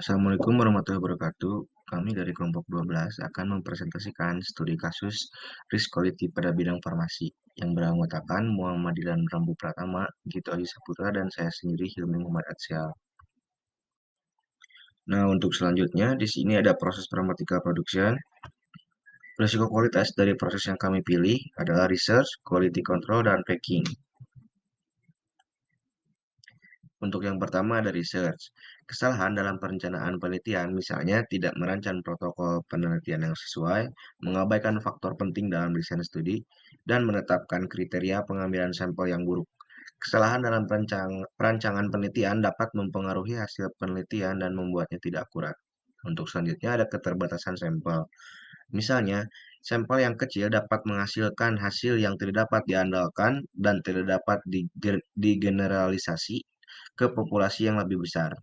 Assalamualaikum warahmatullahi wabarakatuh. Kami dari kelompok 12 akan mempresentasikan studi kasus risk quality pada bidang farmasi yang beranggotakan Muhammadilan Rambu Pratama, Gito Aji Saputra, dan saya sendiri Hilmi Muhammad Atsyal. Nah, untuk selanjutnya di sini ada proses pharmaceutical production. Risiko kualitas dari proses yang kami pilih adalah research, quality control, dan packing. Untuk yang pertama ada research. Kesalahan dalam perencanaan penelitian misalnya tidak merancang protokol penelitian yang sesuai, mengabaikan faktor penting dalam desain studi, dan menetapkan kriteria pengambilan sampel yang buruk. Kesalahan dalam perancangan penelitian dapat mempengaruhi hasil penelitian dan membuatnya tidak akurat. Untuk selanjutnya ada keterbatasan sampel. Misalnya, sampel yang kecil dapat menghasilkan hasil yang tidak dapat diandalkan dan tidak dapat digeneralisasi ke populasi yang lebih besar.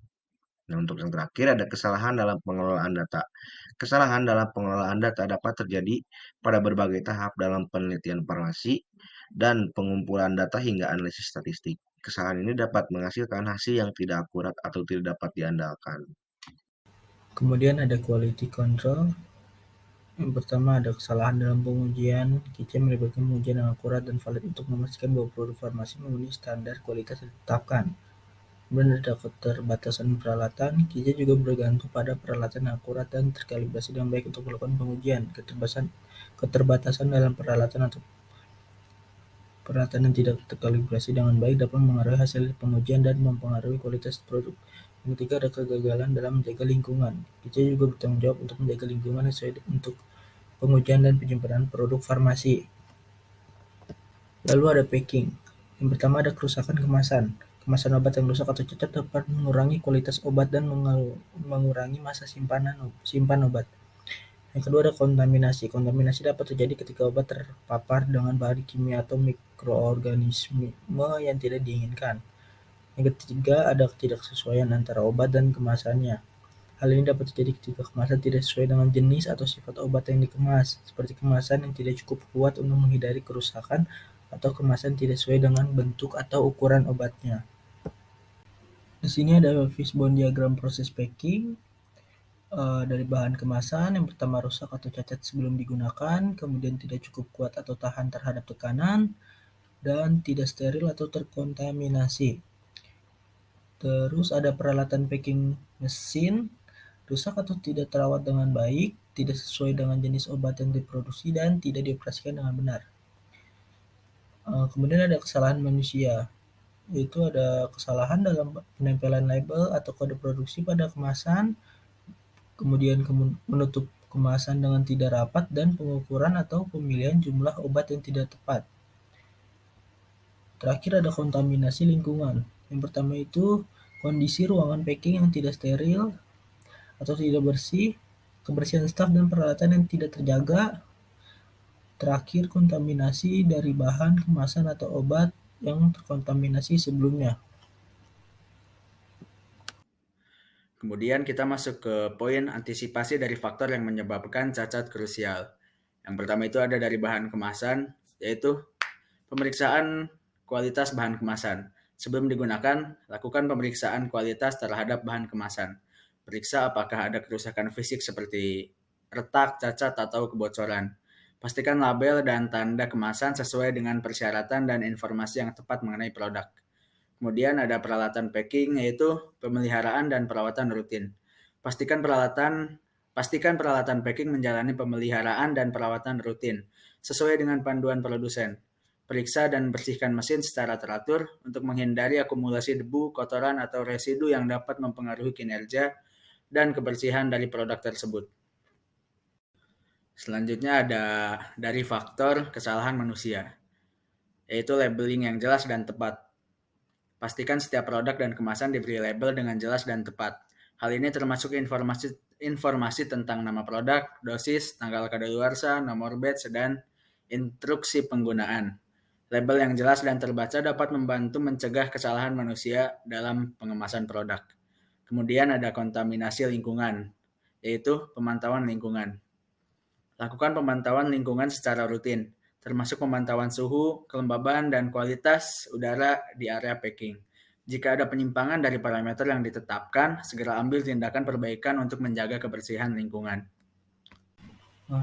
Nah, untuk yang terakhir ada kesalahan dalam pengelolaan data. Kesalahan dalam pengelolaan data dapat terjadi pada berbagai tahap dalam penelitian farmasi dan pengumpulan data hingga analisis statistik. Kesalahan ini dapat menghasilkan hasil yang tidak akurat atau tidak dapat diandalkan. Kemudian ada quality control. Yang pertama ada kesalahan dalam pengujian. KIC melibatkan pengujian yang akurat dan valid untuk memastikan bahwa produk farmasi memenuhi standar kualitas yang ditetapkan. Kemudian ada keterbatasan peralatan. KIC juga bergantung pada peralatan yang akurat dan terkalibrasi dengan baik untuk melakukan pengujian. Keterbatasan dalam peralatan atau peralatan yang tidak terkalibrasi dengan baik dapat mengaruhi hasil pengujian dan mempengaruhi kualitas produk. Yang ketiga ada kegagalan dalam menjaga lingkungan. KIC juga bertanggung jawab untuk menjaga lingkungan sesuai untuk pengujian dan penyimpanan produk farmasi. Lalu ada packing. Yang pertama ada kerusakan kemasan. Kemasan obat yang rusak atau cacat dapat mengurangi kualitas obat dan mengurangi masa simpan obat. Yang kedua ada kontaminasi. Kontaminasi dapat terjadi ketika obat terpapar dengan bahan kimia atau mikroorganisme yang tidak diinginkan. Yang ketiga ada ketidaksesuaian antara obat dan kemasannya. Hal ini dapat terjadi ketika kemasan tidak sesuai dengan jenis atau sifat obat yang dikemas, seperti kemasan yang tidak cukup kuat untuk menghindari kerusakan atau kemasan tidak sesuai dengan bentuk atau ukuran obatnya. Di sini ada fishbone diagram proses packing dari bahan kemasan. Yang pertama rusak atau cacat sebelum digunakan, kemudian tidak cukup kuat atau tahan terhadap tekanan, dan tidak steril atau terkontaminasi. Terus ada peralatan packing mesin, rusak atau tidak terawat dengan baik, tidak sesuai dengan jenis obat yang diproduksi, dan tidak dioperasikan dengan benar. Kemudian ada kesalahan manusia, yaitu ada kesalahan dalam penempelan label atau kode produksi pada kemasan, kemudian menutup kemasan dengan tidak rapat, dan pengukuran atau pemilihan jumlah obat yang tidak tepat. Terakhir ada kontaminasi lingkungan. Yang pertama itu kondisi ruangan packing yang tidak steril atau tidak bersih, kebersihan staf dan peralatan yang tidak terjaga. Terakhir, kontaminasi dari bahan, kemasan, atau obat yang terkontaminasi sebelumnya. Kemudian kita masuk ke poin antisipasi dari faktor yang menyebabkan cacat krusial. Yang pertama itu ada dari bahan kemasan, yaitu pemeriksaan kualitas bahan kemasan. Sebelum digunakan, lakukan pemeriksaan kualitas terhadap bahan kemasan. Periksa apakah ada kerusakan fisik seperti retak, cacat, atau kebocoran. Pastikan label dan tanda kemasan sesuai dengan persyaratan dan informasi yang tepat mengenai produk. Kemudian ada peralatan packing, yaitu pemeliharaan dan perawatan rutin. Pastikan peralatan packing menjalani pemeliharaan dan perawatan rutin sesuai dengan panduan produsen. Periksa dan bersihkan mesin secara teratur untuk menghindari akumulasi debu, kotoran, atau residu yang dapat mempengaruhi kinerja dan kebersihan dari produk tersebut. Selanjutnya ada dari faktor kesalahan manusia, yaitu labeling yang jelas dan tepat. Pastikan setiap produk dan kemasan diberi label dengan jelas dan tepat. Hal ini termasuk informasi tentang nama produk, dosis, tanggal kadaluarsa, nomor batch, dan instruksi penggunaan. Label yang jelas dan terbaca dapat membantu mencegah kesalahan manusia dalam pengemasan produk. Kemudian ada kontaminasi lingkungan, yaitu pemantauan lingkungan. Lakukan pemantauan lingkungan secara rutin, termasuk pemantauan suhu, kelembaban, dan kualitas udara di area packing. Jika ada penyimpangan dari parameter yang ditetapkan, segera ambil tindakan perbaikan untuk menjaga kebersihan lingkungan.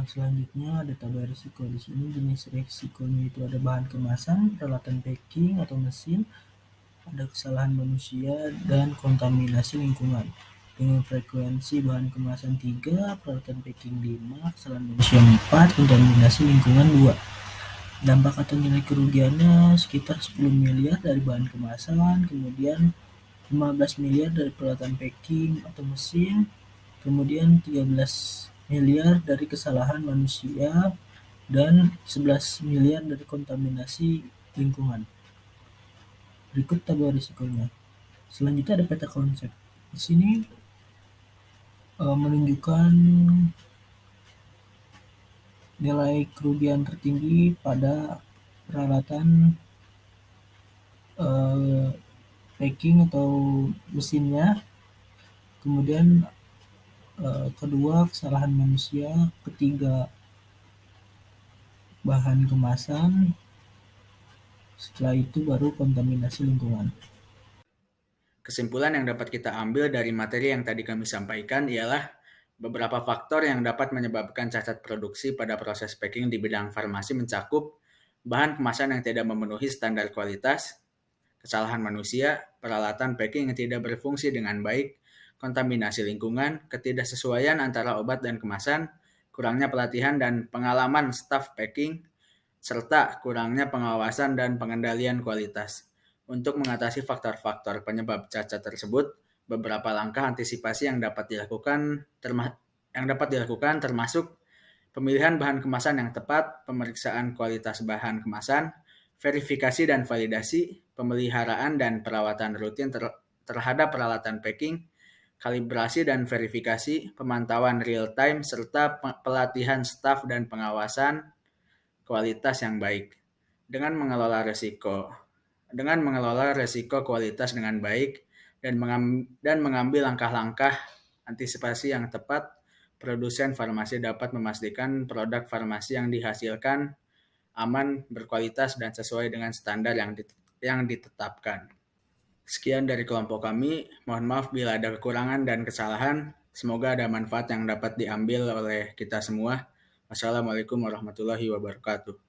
Selanjutnya ada tabel risiko. Di sini jenis risikonya itu ada bahan kemasan, peralatan packing atau mesin, ada kesalahan manusia, dan kontaminasi lingkungan. Dengan frekuensi bahan kemasan 3, peralatan packing 5, kesalahan manusia 4, kontaminasi lingkungan 2. Dampak atau nilai kerugiannya sekitar 10 miliar dari bahan kemasan, kemudian 15 miliar dari peralatan packing atau mesin, kemudian 13 miliar dari kesalahan manusia, dan 11 miliar dari kontaminasi lingkungan. Berikut tabel risikonya. Selanjutnya ada peta konsep. Di sini menunjukkan nilai kerugian tertinggi pada peralatan packing atau mesinnya, kemudian kedua kesalahan manusia, ketiga bahan kemasan, setelah itu baru kontaminasi lingkungan. Kesimpulan yang dapat kita ambil dari materi yang tadi kami sampaikan ialah beberapa faktor yang dapat menyebabkan cacat produksi pada proses packing di bidang farmasi mencakup bahan kemasan yang tidak memenuhi standar kualitas, kesalahan manusia, peralatan packing yang tidak berfungsi dengan baik, kontaminasi lingkungan, ketidaksesuaian antara obat dan kemasan, kurangnya pelatihan dan pengalaman staf packing, serta kurangnya pengawasan dan pengendalian kualitas. Untuk mengatasi faktor-faktor penyebab cacat tersebut, beberapa langkah antisipasi yang dapat dilakukan termasuk pemilihan bahan kemasan yang tepat, pemeriksaan kualitas bahan kemasan, verifikasi dan validasi, pemeliharaan dan perawatan rutin terhadap peralatan packing, kalibrasi dan verifikasi, pemantauan real time, serta pelatihan staf dan pengawasan kualitas yang baik. Dengan mengelola resiko kualitas dengan baik dan mengambil langkah-langkah antisipasi yang tepat, produsen farmasi dapat memastikan produk farmasi yang dihasilkan aman, berkualitas, dan sesuai dengan standar yang ditetapkan. Sekian dari kelompok kami. Mohon maaf bila ada kekurangan dan kesalahan. Semoga ada manfaat yang dapat diambil oleh kita semua. Wassalamualaikum warahmatullahi wabarakatuh.